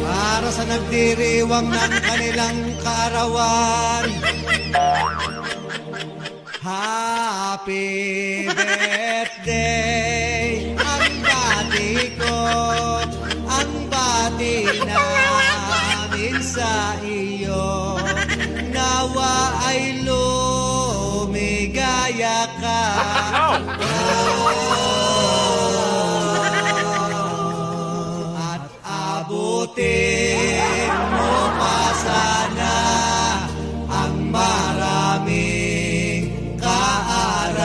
para sa nagdiriwang ng kanilang kaarawan. Happy birthday, ang bati ko, ang bati namin sa iyo. Nawa ay lumigaya ka. At abutin mo pa sana ang maraming kaarawan.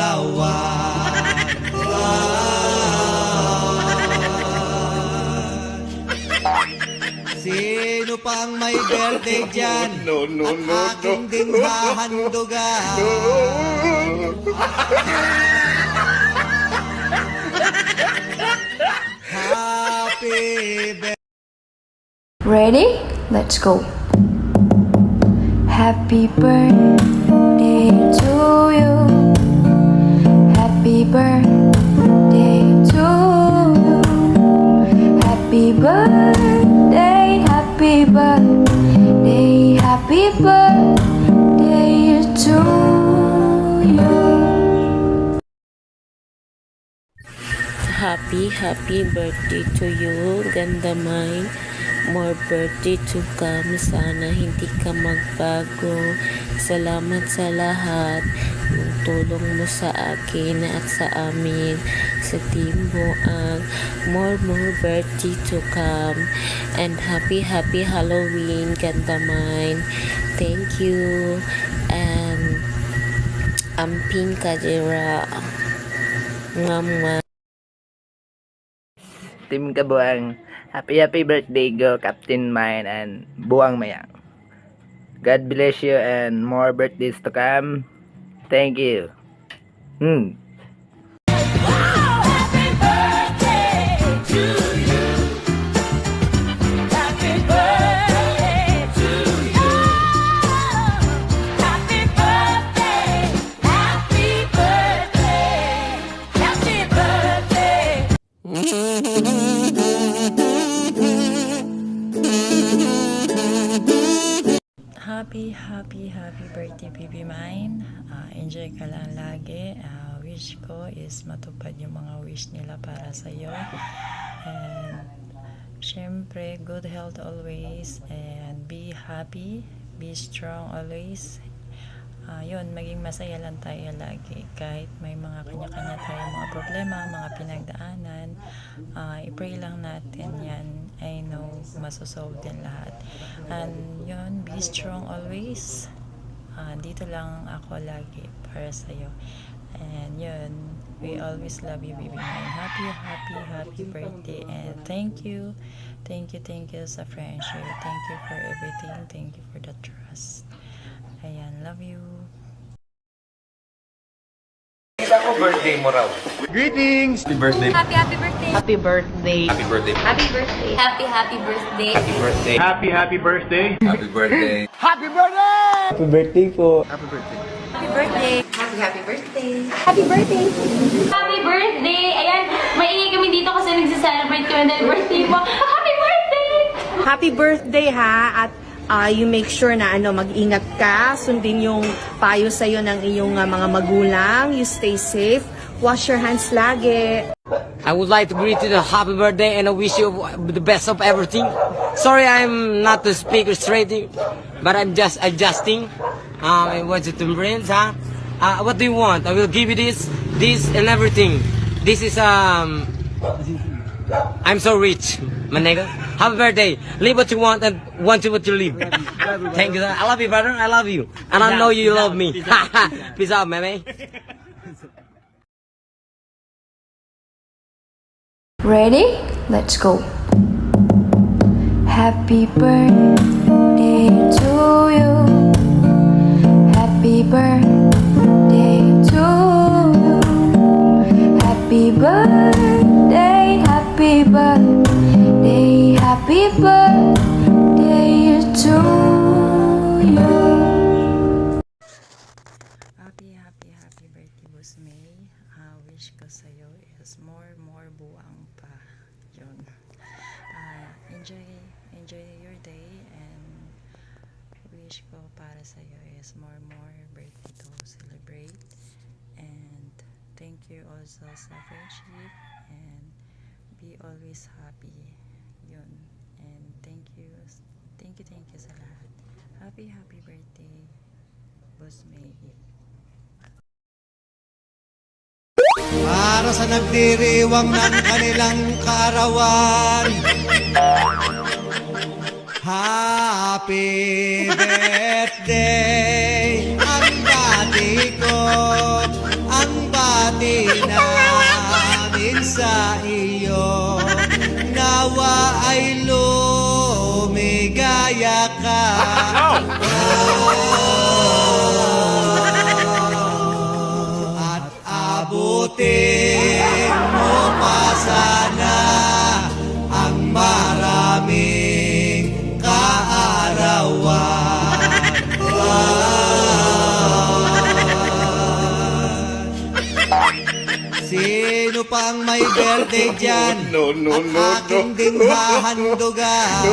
Sino pang may birthday dyan? At aking ding hahandugan. Happy birthday. Ready? Let's go. Happy birthday to you. Happy birthday to you. Happy birthday, happy birthday, happy birthday to you. Happy birthday to you, ganda mine. More birthday to come. Sana hindi ka magbago. Salamat sa lahat. Yung tulong mo sa akin at sa amin. Sa team Buang. More birthday to come. And happy Halloween, ganda mine. Thank you. And Amping Kajira. Ngam. Team Kabuang, happy birthday go Captain Mine and Buang Mayang. God bless you and more birthdays to come. Thank you. Happy birthday, baby mine. Enjoy ka lang lagi. Wish ko is matupad yung mga wish nila para sa iyo. And syempre, good health always. And be happy. Be strong always. Yun, maging masaya lang tayo lagi. Kahit may mga kanya-kanya tayo mga problema, mga pinagdaanan, i-pray lang natin yan. I know, masosolve din lahat. And yun, be strong always. Dito lang ako lagi para sa'yo. And yun, we always love you, baby mine. Happy birthday. And thank you sa friendship. Thank you for everything. Thank you for the trust. Ayan, love you. Isa ko birthday mo raw. Greetings! Happy birthday. Happy birthday. Happy birthday. Happy birthday. Happy birthday. Happy birthday. Happy birthday. Happy birthday. Happy birthday. Happy birthday! Happy birthday po. Happy birthday. Happy birthday. Happy birthday. Happy birthday. Happy birthday. Ayan, maingay kami dito kasi nagse-celebrate kami dahil birthday mo. Happy birthday! Happy birthday ha, at you make sure na mag-ingat ka, sundin yung payo sa'yo ng iyong mga magulang, you stay safe, wash your hands lagi. I would like to greet you a happy birthday and I wish you the best of everything. Sorry I'm not the speaker straight, but I'm just adjusting. What's it in brains, huh? What do you want? I will give you this and everything. This is I'm so rich, my nigga. Happy birthday. Live what you want and want what you live. Thank you. I love you, brother. I love you. And I know you love me. Peace out, man. Ready? Let's go. Happy birthday to you. Happy birthday to you. Happy birthday, happy birthday, happy birthday to you. Happy birthday, Boss May. Wish ko sa'yo is more buwang pa. Yun. enjoy your day, and wish ko para sa iyo is more birthday to celebrate. And thank you also sa friendship, and be always happy. Yun. And thank you sa lahat. Happy birthday, Boss May. Para sa nagdiriwang ng kanilang kaarawan, happy birthday. Ang bati ko, ang bati namin sa iyo. Nawa ay lumigaya ka. At abutin mo pa sana ang maraming kaarawan. Sino pang may birthday dyan? At aking ding hahandugan.